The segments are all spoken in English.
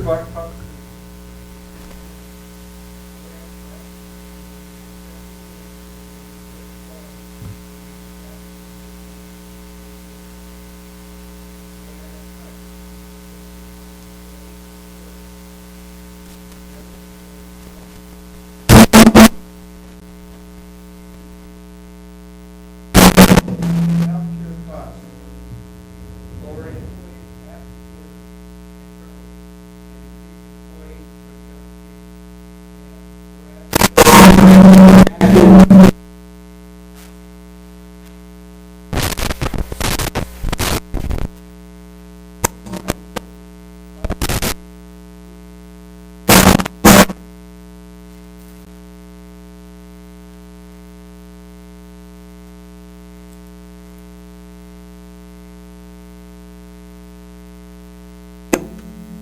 water pump?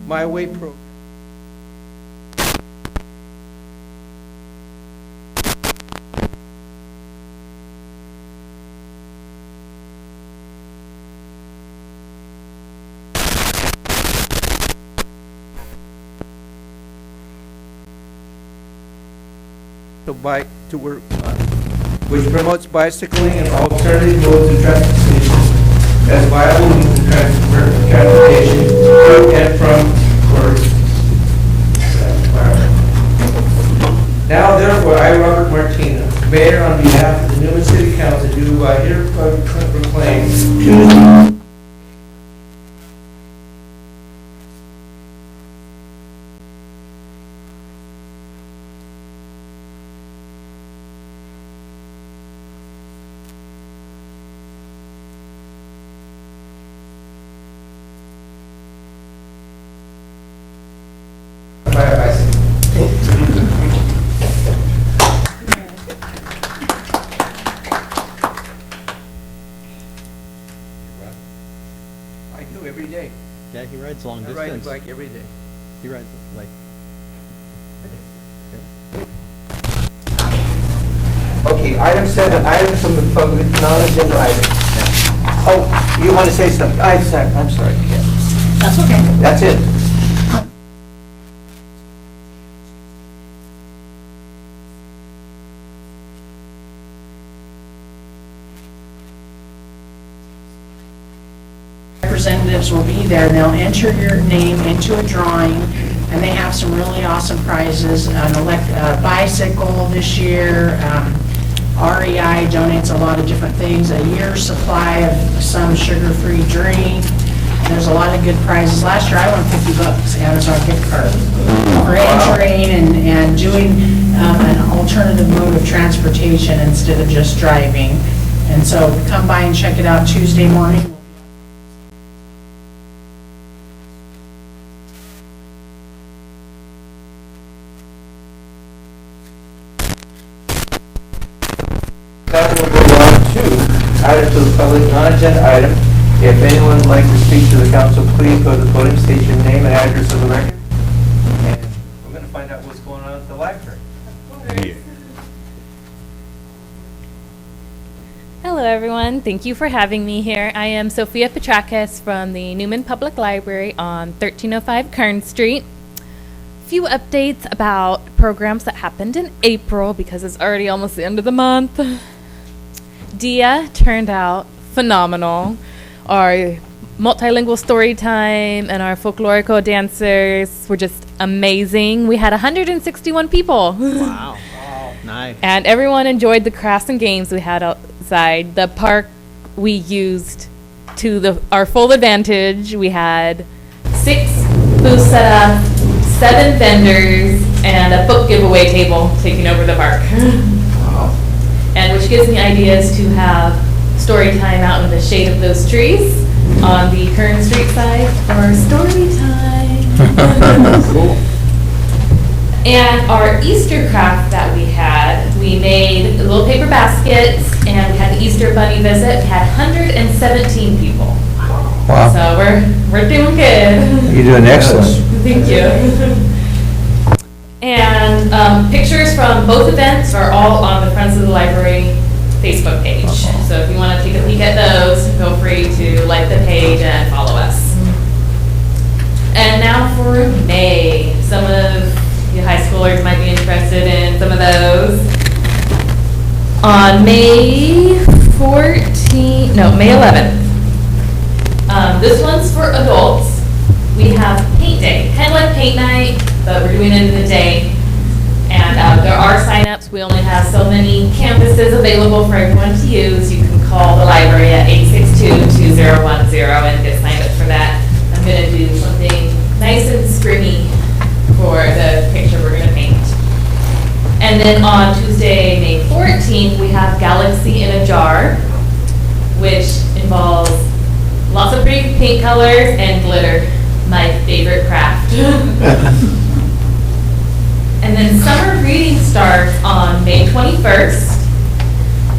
My Way program. To work, which promotes bicycling and alternative modes of transportation as viable means of transportation to and from work. Now, therefore, I, Robert Martina, Mayor, on behalf of the Newman City Council, do hereby proclaim Tuesday. I do every day. Yeah, he rides long I distance. ride a bike every day. He rides like. Okay, item 7, items from the public, non-agenda items. Oh, you want to say something? I'm sorry. Yeah. That's okay. That's it. Representatives will be there, and they'll enter your name into a drawing, and they have some really awesome prizes. A bicycle this year. REI donates a lot of different things, a year's supply of some sugar-free drink. There's a lot of good prizes. Last year I won $50 Amazon gift card for entering and doing an alternative mode of transportation instead of just driving. And so come by and check it out Tuesday morning. That will go on to items of the public, non-agenda item. If anyone would like to speak to the council, please go to the podium, state your name and address of the record. And we're going to find out what's going on at the library. Hello everyone, thank you for having me here. I am Sophia Petrakis from the Newman Public Library on 1305 Kern Street. A few updates about programs that happened in April because it's already almost the end of the month. DIA turned out phenomenal. Our multilingual story time and our folklorico dancers were just amazing. We had 161 people. Wow. Nice. And everyone enjoyed the crafts and games we had outside. The park we used to our full advantage. We had 6 booths set up, 7 vendors, and a book giveaway table taking over the park. Wow. And which gives me ideas to have story time out in the shade of those trees on the Kern Street side for story time. Cool. And our Easter craft that we had, we made little paper baskets, and we had the Easter bunny visit. We had 117 people. Wow. So we're doing good. You're doing excellent. Thank you. And pictures from both events are all on the Friends of the Library Facebook page. So if you want to take a peek at those, feel free to like the page and follow us. And now for May. interested in some of those. On May 11th. This one's for adults. We have paint day, kind of like paint night, but we're doing it in the day. And there are signups. We only have so many canvases available for everyone to use. You can call the library at 862-2010 and get signed up for that. I'm going to do something nice and springy for the picture we're going to paint. And then on Tuesday, May 14th, we have Galaxy in a Jar, which involves lots of pretty paint colors and glitter, my favorite craft. And then summer reading starts on May 21st,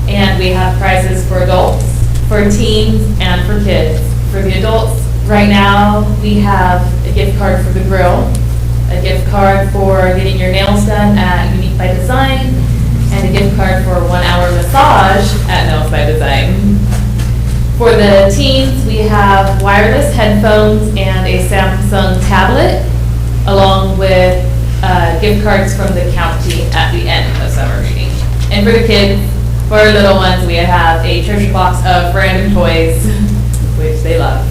and we have prizes for adults, for teens, and for kids. For the adults, right now, we have a gift card for the grill, a gift card for getting your nails done at Unique by Design, and a gift card for a 1-hour massage at Nails by Design. For the teens, we have wireless headphones and a Samsung tablet, along with gift cards from the county at the end of summer reading. And for the kids, for our little ones, we have a treasure box of random toys, which they love.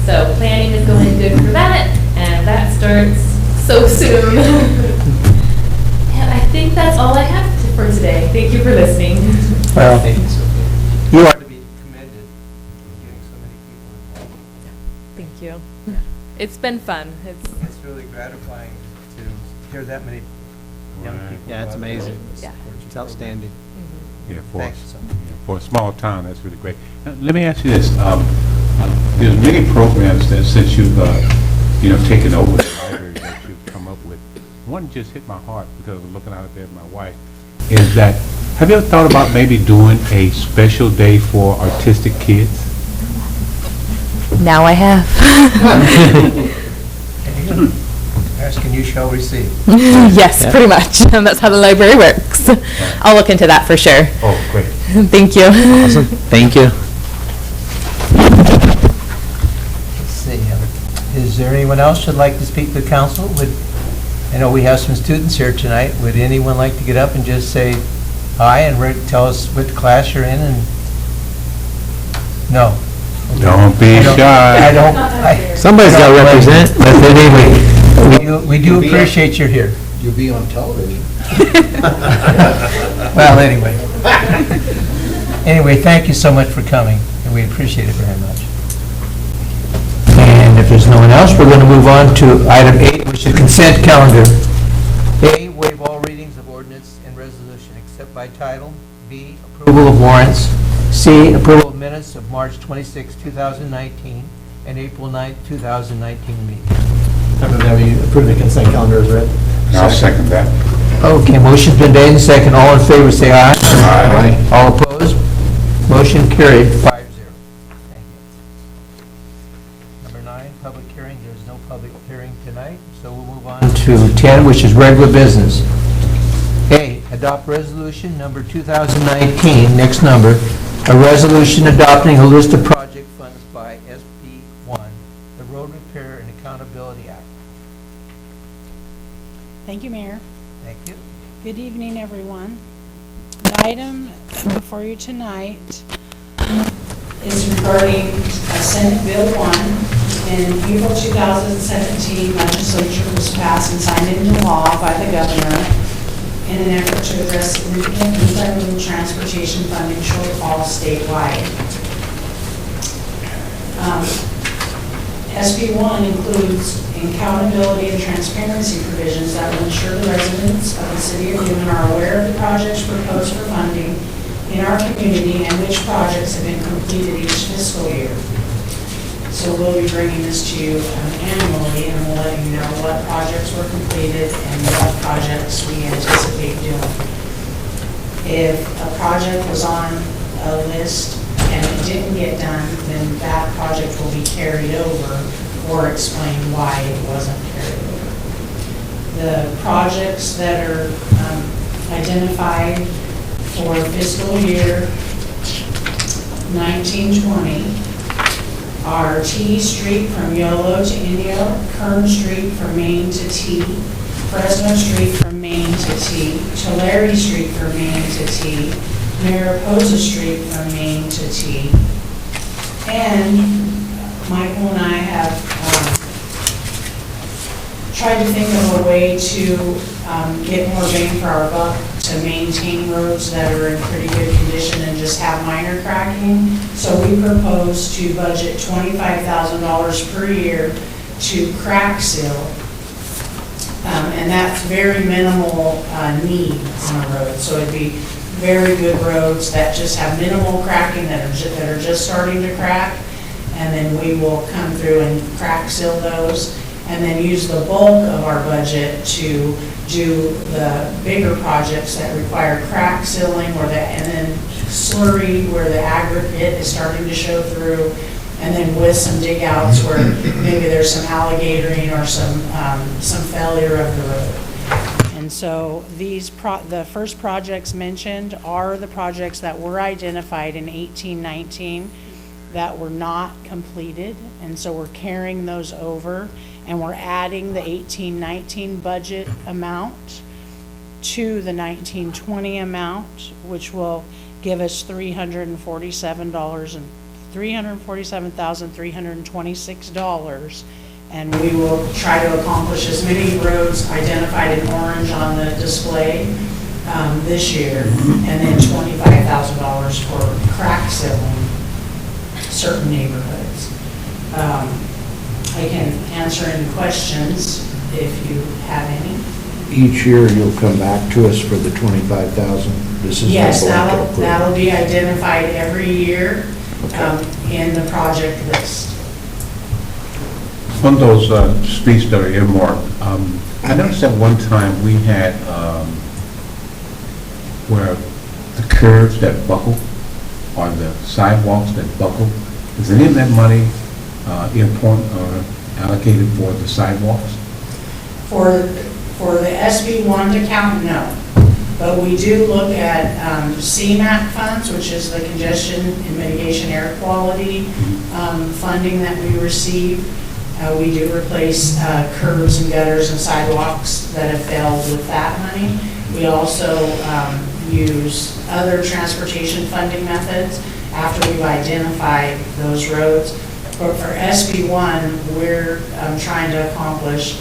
So planning is going good for that, and that starts so soon. And I think that's all I have for today. Thank you for listening. Well, Thank you, Sophia. You are to be commended for getting so many people involved. Thank you. It's been fun. It's really gratifying to hear that many young Right. people. Yeah, it's out there amazing. support your It's outstanding. Yeah, program. Thank you so much. for a small town, that's really great. Now, let me ask you this, there's many programs that since you've, taken over the library that you've come up with. One just hit my heart because I'm looking out there at my wife, is that, have you ever thought about maybe doing a special day for artistic kids? Now I have. Ask and you shall receive. Yes, pretty much. That's how the library works. I'll look into that for sure. Oh, great. Thank you. Awesome. Thank you. Let's see, is there anyone else who'd like to speak to the council? I know we have some students here tonight. Would anyone like to get up and just say hi and tell us what class you're in? And no. Don't be I shy. don't. Somebody's got to represent. But anyway, we do appreciate you're here. You'll be on television. Well, anyway. Anyway, thank you so much for coming, and we appreciate it very much. And if there's no one else, we're going to move on to item 8, which is consent calendar. A, waive all readings of ordinance and resolution except by title. B, approval of warrants. C, approval of minutes of March 26, 2019, and April 9, 2019 meeting. I move that we approve the consent calendar as read. I'll second that. Okay, motion's been made and second. All in favor, say aye. Aye. All opposed? Motion carried, 5-0. Thank you. Number 9, public hearing. There's no public hearing tonight, so we'll move on to 10, which is regular business. A, adopt resolution number 2019, next number, a resolution adopting a list of project funds by SB1, the Road Repair and Accountability Act. Thank you, Mayor. Thank you. Good evening, everyone. The item before you tonight is regarding Senate Bill 1. In April 2017, legislature was passed and signed into law by the governor in an effort to address significant intermodal transportation funding shortfalls statewide. SB1 includes accountability and transparency provisions that will ensure the residents of the city of Newman are aware of the projects proposed for funding in our community and which projects have been completed each fiscal year. So we'll be bringing this to you annually, and we'll let you know what projects were completed and what projects we anticipate doing. If a project was on a list and it didn't get done, then that project will be carried over or explain why it wasn't carried over. The projects that are identified for fiscal year 1920 are T Street from Yolo to Indio, Kern Street from Main to T, Fresno Street from Main Main to T, Tulare Street from Main to T, Mariposa Street from Main to T. And Michael and I have tried to think of a way to get more bang for our buck, to maintain roads that are in pretty good condition and just have minor cracking. So we propose to budget $25,000 per year to crack seal. And that's very minimal need on a road. So it'd be very good roads that just have minimal cracking, that are just starting to crack. And then we will come through and crack seal those, and then use the bulk of our budget to do the bigger projects that require crack sealing, and then slurry where the aggregate is starting to show through, and then with some dig outs where maybe there's some alligatoring or some failure of the road. And so the first projects mentioned are the projects that were identified in 1819 that were not completed, and so we're carrying those over, and we're adding the 1819 budget amount to the 1920 amount, which will give us $347,326, and we will try to accomplish as many roads identified in orange on the display this year, and then $25,000 for crack sealing certain neighborhoods. I can answer any questions if you have any. Each year you'll come back to us for the 25,000? This is Yes, the blanket approval. that'll be identified every year in the project list. On those streets that are earmarked, I noticed at one time we had where the curves that buckle, or the sidewalks that buckle, is any of that money allocated for the sidewalks? For the SB1 account, no. But we do look at CMAQ funds, which is the Congestion and Mitigation Air Quality funding that we receive. We do replace curbs and gutters and sidewalks that have failed with that money. We also use other transportation funding methods after we've identified those roads. But for SB1, we're trying to accomplish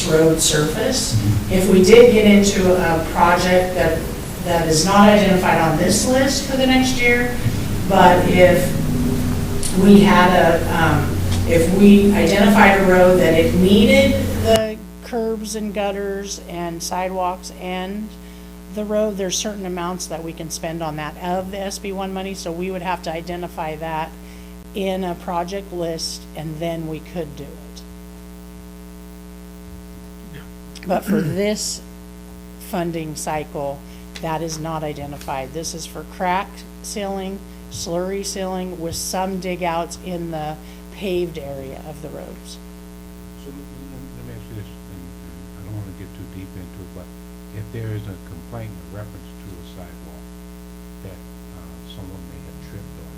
road surface. If we did get into a project that is not identified on this list for the next year, but if we had if we identified a road that it needed the curbs and gutters and sidewalks and the road, there's certain amounts that we can spend on that of the SB1 money, so we would have to identify that in a project list, and then we could do it. But for this funding cycle, that is not identified. This is for crack sealing, slurry sealing, with some dig outs in the paved area of the roads. So let me ask you this, and I don't want to get too deep into it, but if there is a complaint in reference to a sidewalk that someone may have tripped on,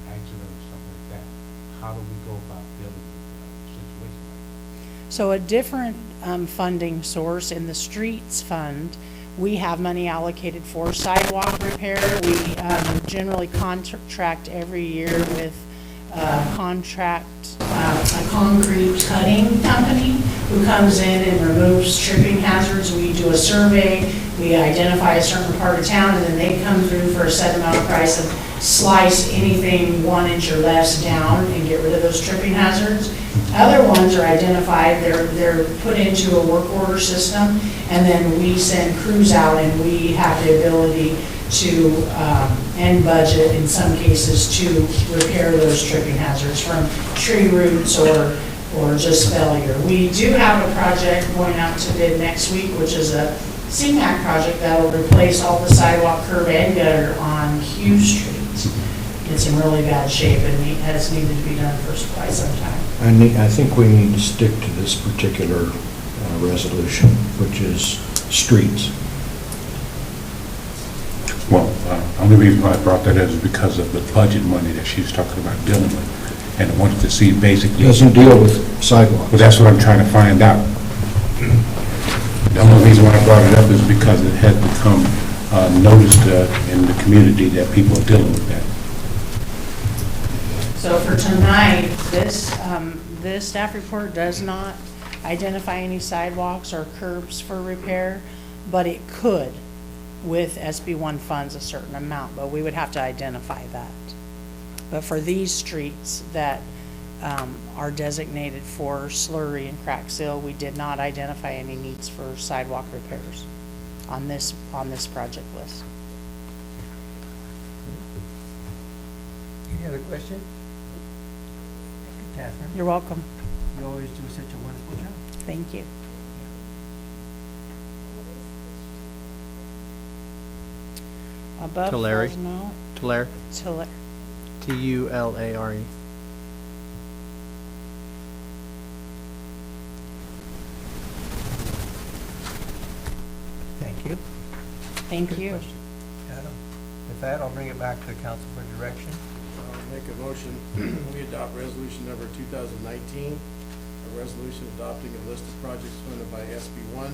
accident or something like that, how do we go about dealing with a situation like that? So a different funding source in the streets fund, we have money allocated for sidewalk repair. We generally contract every year with a concrete cutting company who comes in and removes tripping hazards. We do a survey, we identify a certain part of town, and then they come through for a set amount of price and slice anything 1 inch or less down and get rid of those tripping hazards. Other ones are identified, they're put into a work order system, and then we send crews out, and we have the ability to, and budget in some cases, to repair those tripping hazards from tree roots or just failure. We do have a project going out to bid next week, which is a CMAQ project that will replace all the sidewalk, curb, and gutter on Hughes Street. It's in really bad shape and has needed to be done for quite some time. I think we need to stick to this particular resolution, which is streets. Well, the only reason why I brought that is because of the budget money that she's talking about dealing with. And I wanted to see basically. Doesn't deal with sidewalks. Well, that's what I'm trying to find out. The only reason why I brought it up is because it had become noticed in the community that people are dealing with that. So for tonight, this staff report does not identify any sidewalks or curbs for repair, but it could with SB1 funds a certain amount, but we would have to identify that. But for these streets that are designated for slurry and crack seal, we did not identify any needs for sidewalk repairs on this project list. Any other question? Catherine, You're welcome. you always do such a wonderful job. Thank you. Above Tulare. Fresno, Tulare, Tulare. Tulare. Thank you. Thank Good you. question. Adam, with that, I'll bring it back to the council for direction. I'll make a motion, we adopt resolution number 2019, a resolution adopting a list of projects funded by SB1,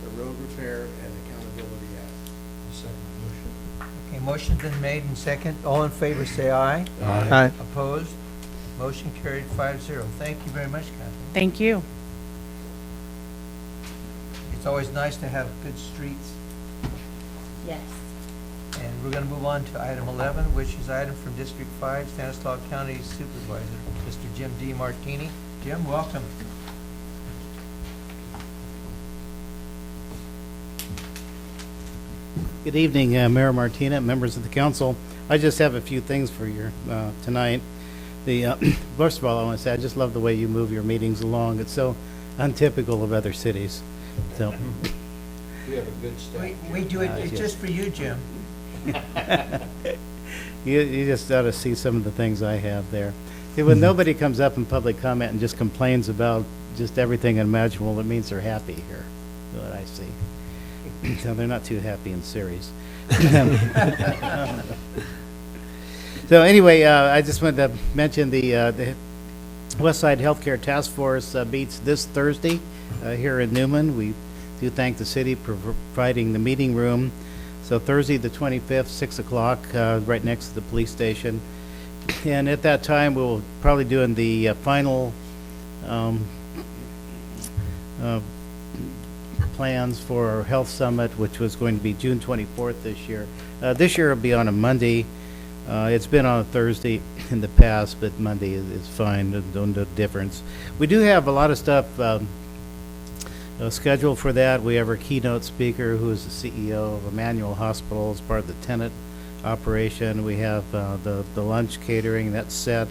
the Road Repair and Accountability Act. Second motion. Okay, motion's been made and second. All in favor, say aye. Aye. Opposed? Motion carried 5-0. Thank you very much, Catherine. Thank you. It's always nice to have good streets. Yes. And we're going to move on to item 11, which is item from District 5, Stanislaus County Supervisor, Mr. Jim D. Martini. Jim, welcome. Good evening, Mayor Martina, members of the council. I just have a few things for you tonight. First of all, I want to say I just love the way you move your meetings along. It's so untypical of other cities. So We have a good staff. We do it, it's yes. just for you, Jim. you just ought to see some of the things I have there. See, when nobody comes up in public comment and just complains about just everything imaginable, it means they're happy here. That's what I see. So they're not too happy in series. So anyway, I just wanted to mention the West Side Healthcare Task Force meets this Thursday here in Newman. We do thank the city for providing the meeting room. So Thursday the 25th, 6 o'clock, right next to the police station. And at that time, we'll probably doing the final plans for our health summit, which was going to be June 24th this year. This year it'll be on a Monday. It's been on a Thursday in the past, but Monday is fine, no difference. We do have a lot of stuff scheduled for that. We have our keynote speaker, who is the CEO of Emmanuel Hospital, as part of the tenant operation. We have the lunch catering, that's set.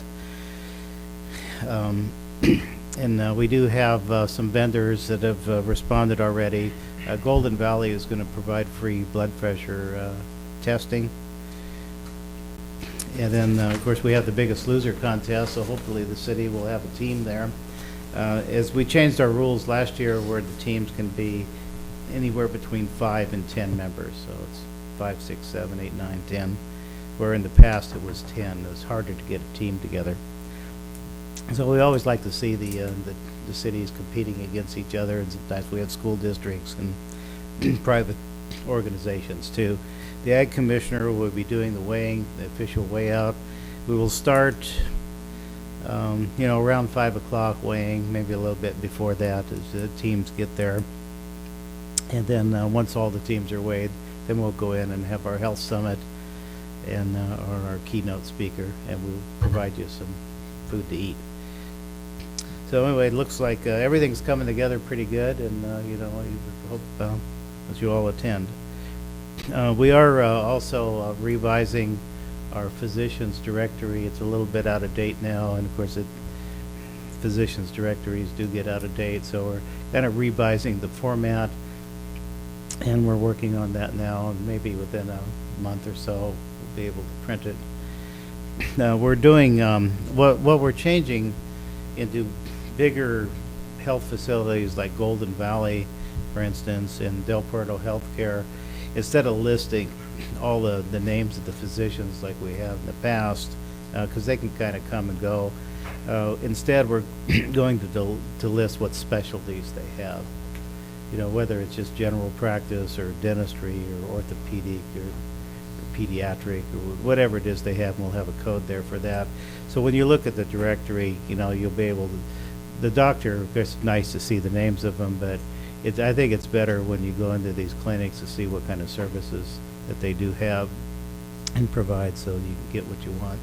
And we do have some vendors that have responded already. Golden Valley is going to provide free blood pressure testing. And then, of course, we have the Biggest Loser contest, so hopefully the city will have a team there. As we changed our rules last year, where the teams can be anywhere between 5 and 10 members, so it's 5, 6, 7, 8, 9, 10, where in the past it was 10. It was harder to get a team together. So we always like to see the cities competing against each other, and sometimes we have school districts and private organizations too. The Ag Commissioner will be doing the weighing, the official weigh out. We will start, around 5 o'clock weighing, maybe a little bit before that as the teams get there. And then once all the teams are weighed, then we'll go in and have our health summit and our keynote speaker, and we'll provide you some food to eat. So anyway, it looks like everything's coming together pretty good, and I hope that you all attend. We are also revising our physicians directory. It's a little bit out of date now, and of course physicians directories do get out of date, so we're kind of revising the format, and we're working on that now, and maybe within a month or so we'll be able to print it. Now we're doing what we're changing into bigger health facilities like Golden Valley, for instance, and Del Puerto Healthcare. Instead of listing all the names of the physicians like we have in the past, because they can kind of come and go, instead we're going to list what specialties they have. you know, whether it's just general practice or dentistry or orthopedic or pediatric or whatever it is they have, and we'll have a code there for that. So when you look at the directory, you know, you'll be able to, the doctor, of course, it's nice to see the names of them, but I think it's better when you go into these clinics to see what kind of services that they do have and provide, so you can get what you want.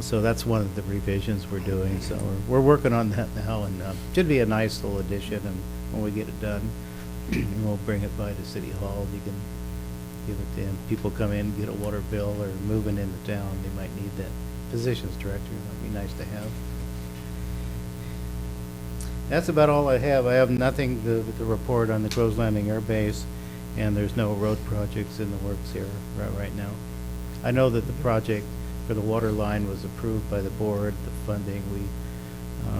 So that's one of the revisions we're doing. So we're working on that now, and should be a nice little addition. And when we get it done, we'll bring it by to City Hall. You can give it to them. People come in, get a water bill, or moving into town, they might need that physician's director. It might be nice to have. That's about all I have. I have nothing to report on the Crow's Landing Air Base, and there's no road projects in the works here right now. I know that the project for the water line was approved by the board, the funding,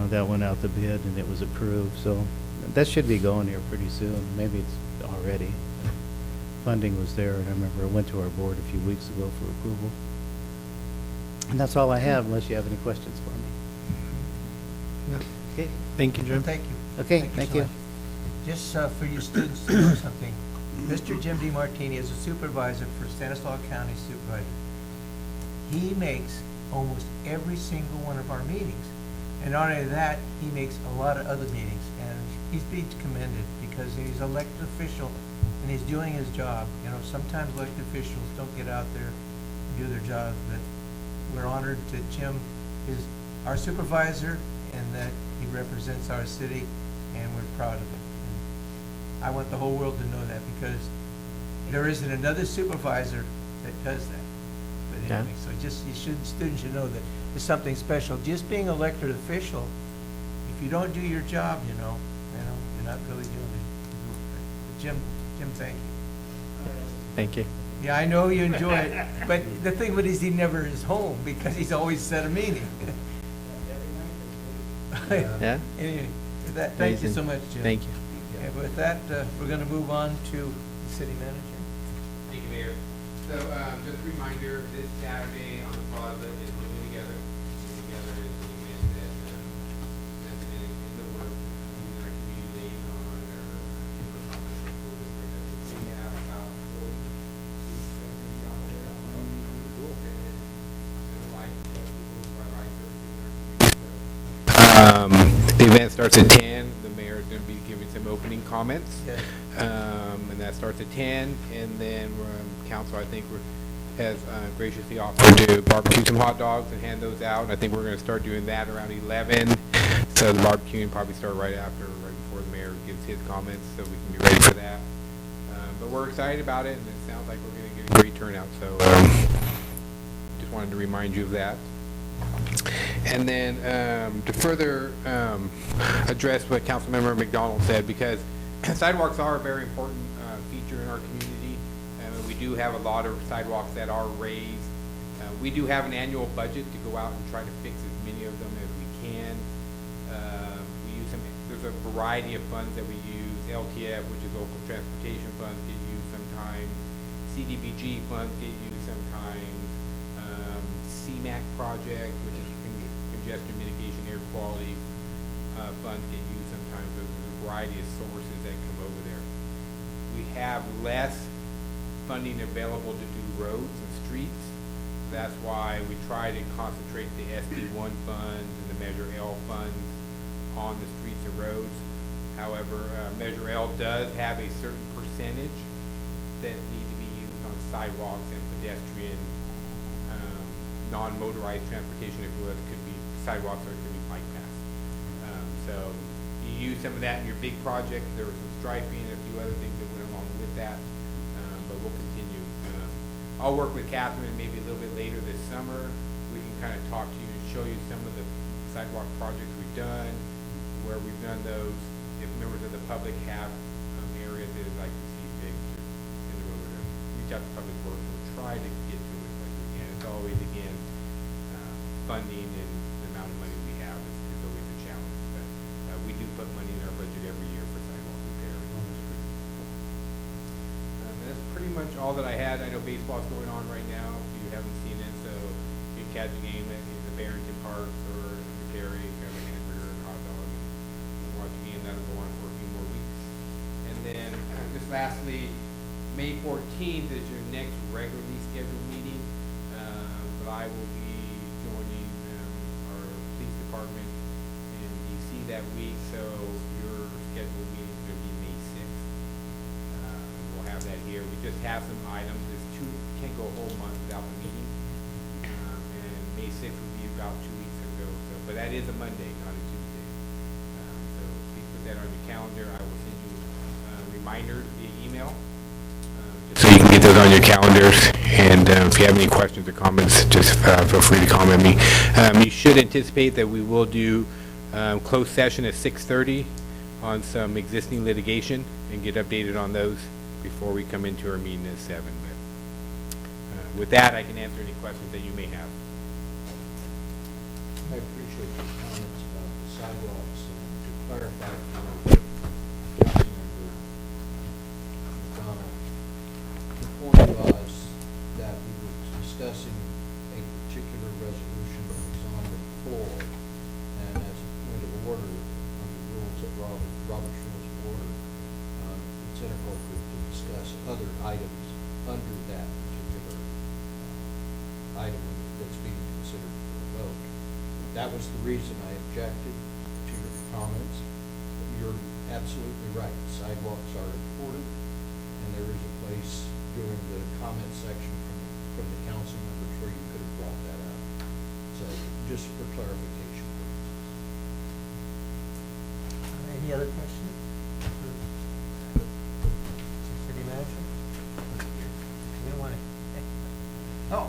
that went out the bid and it was approved, so that should be going here pretty soon. Maybe it's already. Funding was there, and I remember it went to our board a few weeks ago for approval. And that's all I have, unless you have any questions for me. Okay. Thank you, Jim. Thank you. Okay, so thank you. much. Just for you students to know something, Mr. Jim DeMartini is a supervisor for Stanislaus County Supervisor. He makes almost every single one of our meetings. And not only that, he makes a lot of other meetings. And he's to be commended because he's an elected official and he's doing his job. You know, sometimes elected officials don't get out there and do their job, but we're honored that Jim is our supervisor and that he represents our city, and we're proud of it. And I want the whole world to know that because there isn't another supervisor that does that. But anyway, so students should know that it's something special. Just being elected official, if you don't do your job, you're not really doing it. Jim, thank you. Thank you. Yeah, I know you enjoy it, but the thing with it is he never is home because he's always at a meeting. Yeah. Anyway, with that, thank you so much, Jim. Thank you. And with that, we're going to move on to the city manager. Thank you, Mayor. So, just a reminder, this Saturday on the plaza is Moving Together. Moving Together is an event that's in the works, in our community liaison, or in the Conference of School District. We have about 40 students out there on the light, people who are light the event starts at 10. The mayor is going to be giving some opening comments. Yeah. And that starts at 10, and then council, I think, has graciously offered to barbecue some hot dogs and hand those out. And I think we're going to start doing that around 11. So the barbecuing probably start right before the mayor gives his comments, so we can be ready for that. But we're excited about it, and it sounds like we're going to get a great turnout. So just wanted to remind you of that. And then to further address what Councilmember McDonald said, because sidewalks are a very important feature in our community. We do have a lot of sidewalks that are raised. We do have an annual budget to go out and try to fix as many of them as we can. We use there's a variety of funds that we use. LTF, which is local transportation funds, get used sometimes. CDBG funds get used sometimes. CMAC project, which is congestion mitigation air quality funds, get used sometimes. There's a variety of sources that come over there. We have less funding available to do roads and streets. That's why we try to concentrate the SB1 funds and the Measure L funds on the streets and roads. However, Measure L does have a certain percentage that need to be used on sidewalks and pedestrian, non-motorized transportation, if you will. It could be sidewalks or it could be bike paths. So you use some of that in your big project. There was some striping and a few other things that went along with that. But we'll continue. I'll work with Catherine maybe a little bit later this summer. We can kind of talk to you and show you some of the sidewalk projects we've done, where we've done those. If members of the public have areas that they'd like to see fixed in the road, reach out to Public Works. We'll try to get to it like we can. It's always, again, funding and the amount of money we have is always a challenge. But we do put money in our budget every year for sidewalk repair. That's pretty much all that I had. I know baseball's going on right now, if you haven't seen it, so you can catch a game at the Barrington Parks or Terry, grab a hamburger and hot dog, and watch a game that'll go on for a few more weeks. lastly, May 14th is your next regularly scheduled meeting, but I will be joining our police department in DC that week, so your scheduled meeting is going to be May 6th. We'll have that here. We just have some items. Can't go a whole month without the meeting. And May 6th will be about 2 weeks ago, but that is a Monday, not a Tuesday. So please put that on your calendar. I will send you reminders via email, so you can get those on your calendars. And if you have any questions or comments, just feel free to comment me. You should anticipate that we will do closed session at 6:30 on some existing litigation and get updated on those before we come into our meeting at 7. But with that, I can answer any questions that you may have. I appreciate your comments about the sidewalks, and to clarify for Councilmember McDonald, the point was that we were discussing a particular resolution that was on the floor, and as a point of order, under rules of Robert's Rules of Order, it's inappropriate to discuss other items under that particular item that's being considered for a vote. That was the reason I objected to your comments. You're absolutely right. Sidewalks are important, and there is a place during the comment section from the council members where you could have brought that up. So just for clarification purposes. Any other questions? City manager? You don't want to? Oh.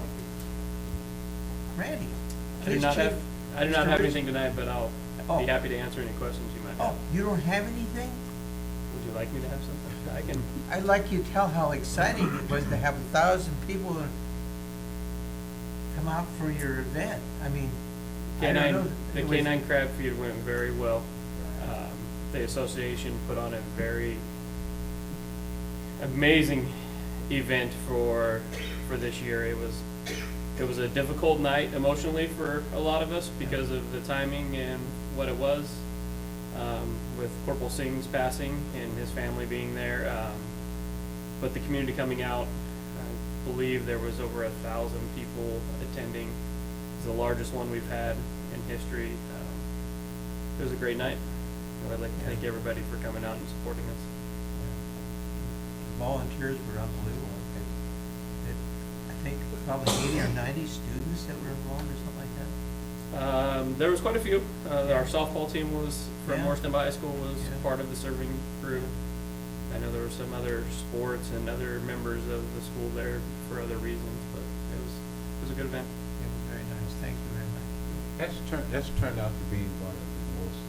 Randy. I do not have anything tonight, but I'll Oh. be happy to answer any questions you might have. Oh, you don't have anything? Would you like me to have something? I can. I'd like you to tell how exciting it was to have 1,000 people come out for your event. I mean, I don't know. The It was- Canine Crab Feed went very well. The association put on a very amazing event for this year. It was a difficult night emotionally for a lot of us because of the timing and what it was, with Corporal Singh's passing and his family being there. But the community coming out, I believe there was over 1,000 people attending. It's the largest one we've had in history. It was a great night. I'd like to thank everybody for coming out and supporting us. The volunteers were unbelievable. I think probably 80 or 90 students that were involved or something like that. There was quite a few. Our softball team was from Yeah. Morriston High School was Yeah. part of the serving crew. I know there were some other sports and other members of the school there for other reasons, but it was a good event. It was very nice. Thank you very much. That's turned out to be one of the most,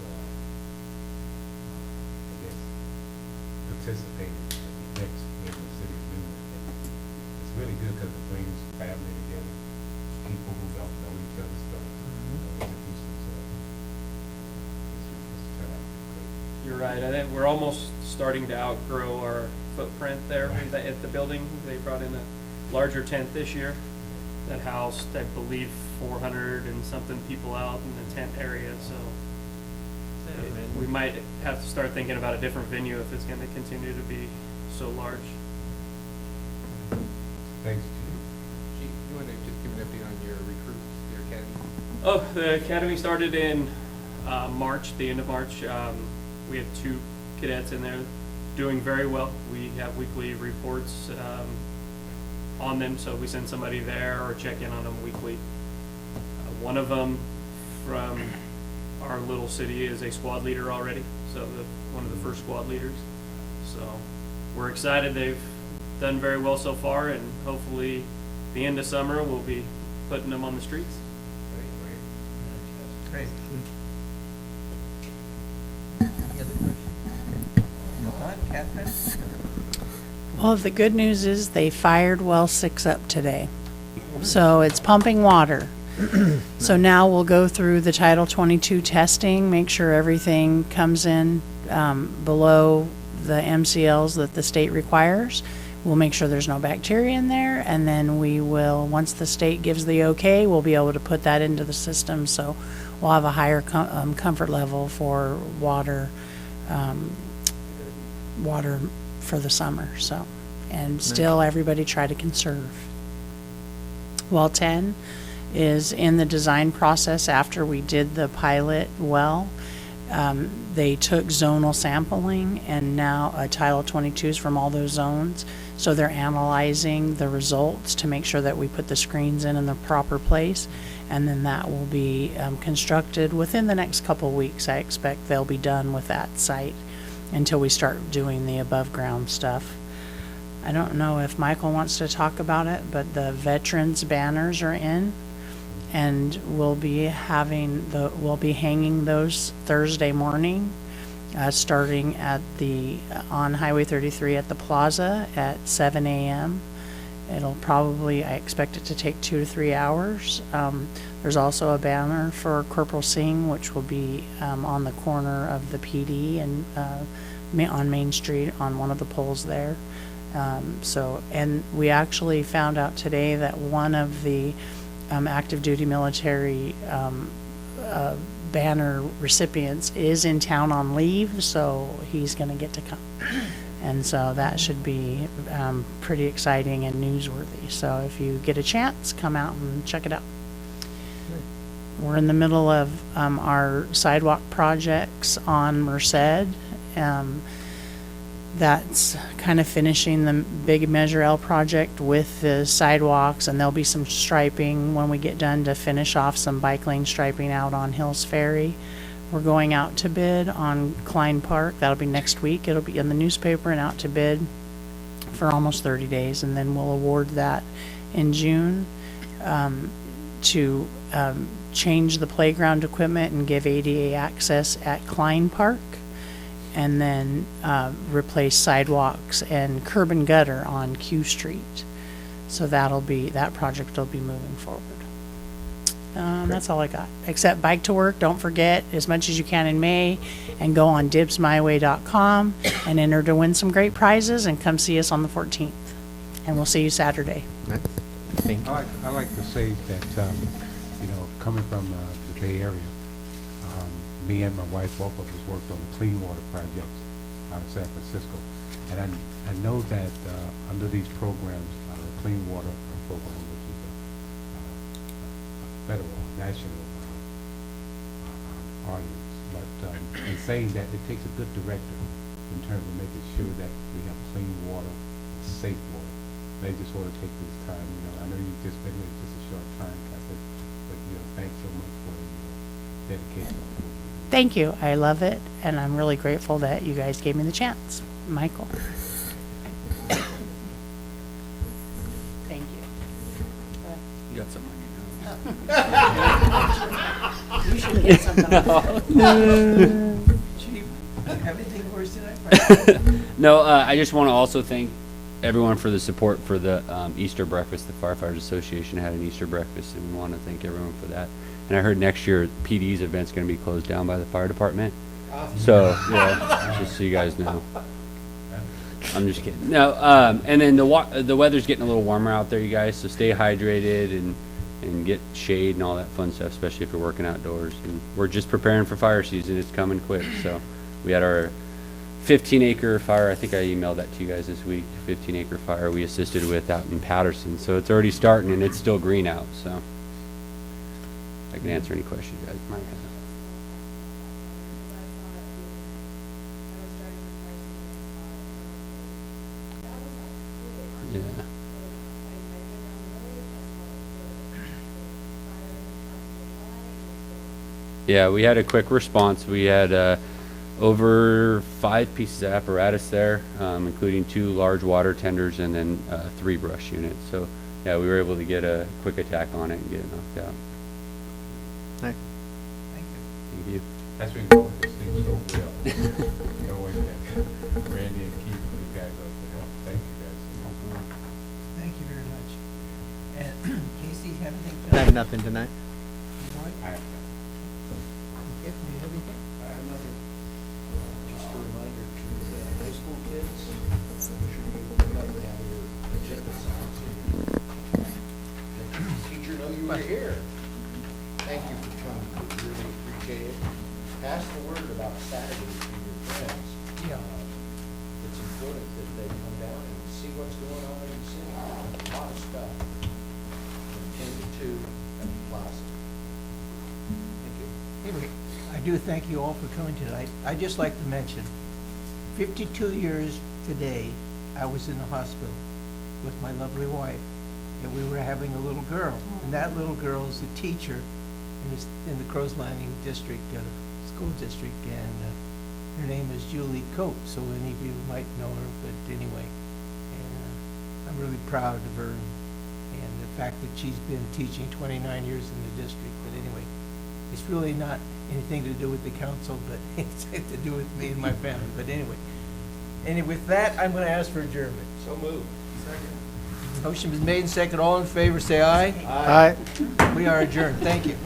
I guess, participated events in the city of Newman. It's really good because it brings family together, people who don't know each other's stories. It's turned out to be great. You're right. I think we're almost starting to outgrow our footprint there at the building. They brought in a larger tent this year that housed, I believe, 400 and something people out in the tent area. So we might have to start thinking about a different venue if it's going to continue to be so large. Thanks, Chief, you want to just give an update on your recruits, your academy? Oh, the academy started in March, the end of March. We have 2 cadets in there doing very well. We have weekly reports on them, so we send somebody there or check in on them weekly. One of them from our little city is a squad leader already, so one of the first squad leaders. So we're excited. They've done very well so far, and hopefully the end of summer we'll be putting them on the streets. Great. Any other questions? Not, Catherine? Well, the good news is they fired well 6 up today. So it's pumping water. So now we'll go through the Title 22 testing, make sure everything comes in below the MCLs that the state requires. We'll make sure there's no bacteria in there, and then we will, once the state gives the okay, we'll be able to put that into the system. So we'll have a higher comfort level for water for the summer, so. And still, everybody try to conserve. Well 10 is in the design process after we did the pilot well. They took zonal sampling and now Title 22s from all those zones. So they're analyzing the results to make sure that we put the screens in the proper place. And then that will be constructed within the next couple weeks. I expect they'll be done with that site until we start doing the above ground stuff. I don't know if Michael wants to talk about it, but the veterans banners are in. And we'll be hanging those Thursday morning, starting at on Highway 33 at the plaza at 7 a.m. It'll probably, I expect it to take 2 to 3 hours. There's also a banner for Corporal Singh, which will be on the corner of the PD and on Main Street on one of the poles there. And we actually found out today that one of the active duty military banner recipients is in town on leave, so he's going to get to come. And so that should be pretty exciting and newsworthy. So if you get a chance, come out and check it out. We're in the middle of our sidewalk projects on Merced. That's kind of finishing the big Measure L project with the sidewalks, and there'll be some striping when we get done to finish off some bike lane striping out on Hills Ferry. We're going out to bid on Klein Park. That'll be next week. It'll be in the newspaper and out to bid for almost 30 days, and then we'll award that in June to change the playground equipment and give ADA access at Klein Park. And then replace sidewalks and curb and gutter on Q Street. So that project will be moving forward. That's all I got. Except Bike to Work, don't forget as much as you can in May, and go on dibsmyway.com and enter to win some great prizes, and come see us on the 14th. And we'll see you Saturday. Thank you. I like to say that, coming from the Bay Area, me and my wife, both of us worked on the clean water projects out of San Francisco. And I know that under these programs, the clean water program, which is a federal, national audience, but in saying that, it takes a good director in terms of making sure that we have clean water, safe water. They just want to take this time, I know you've just been here just a short time, Catherine, but thanks so much for your dedication. Thank you. I love it, and I'm really grateful that you guys gave me the chance. Michael. Thank you. You got something You should get something. Chief, have anything for us tonight? No, I just want to also thank everyone for the support for the Easter breakfast. The Firefighters Association had an Easter breakfast, and we want to thank everyone for that. And I heard next year PD's event's going to be closed down by the fire department. So, yeah, just so you guys know. I'm just kidding. No, and then the weather's getting a little warmer out there, you guys, so stay hydrated and get shade and all that fun stuff, especially if you're working outdoors. And we're just preparing for fire season. It's coming quick. So we had our 15-acre fire. I think I emailed that to you guys this week. 15-acre fire we assisted with out in Patterson. So it's already starting, and it's still green out. So I can answer any questions you guys might have. Yeah. Yeah, we had a quick response. We had over 5 pieces of apparatus there, including 2 large water tenders and then 3 brush units. So yeah, we were able to get a quick attack on it and get it knocked out. Nice. Thank you. That's been going this thing so well. Randy and Keith, you guys are the help. Thank you guys. Thank you very much. And Casey, have anything? I have nothing tonight. I have Yep, do you have anything? I have nothing. Just a reminder to the high school kids, make sure you pick up and have your agenda signed. Let the teacher know you were here. Thank you for coming, we really appreciate it. Pass the word about Saturday to your friends. Yeah. It's important that they do thank you all for coming tonight. I'd just like to mention, 52 years today, I was in the hospital with my lovely wife, and we were having a little girl. And that little girl is a teacher in the Crows Landing district, school district, and her name is Julie Coates, so any of you might know her, but anyway. And I'm really proud of her and the fact that she's been teaching 29 years in the district. But anyway, it's really not anything to do with the council, but it's to do with me and my family. But anyway, with that, I'm going to ask for adjournment. So moved. Second. Motion is made and second. All in favor, say aye. Aye. We are adjourned. Thank you.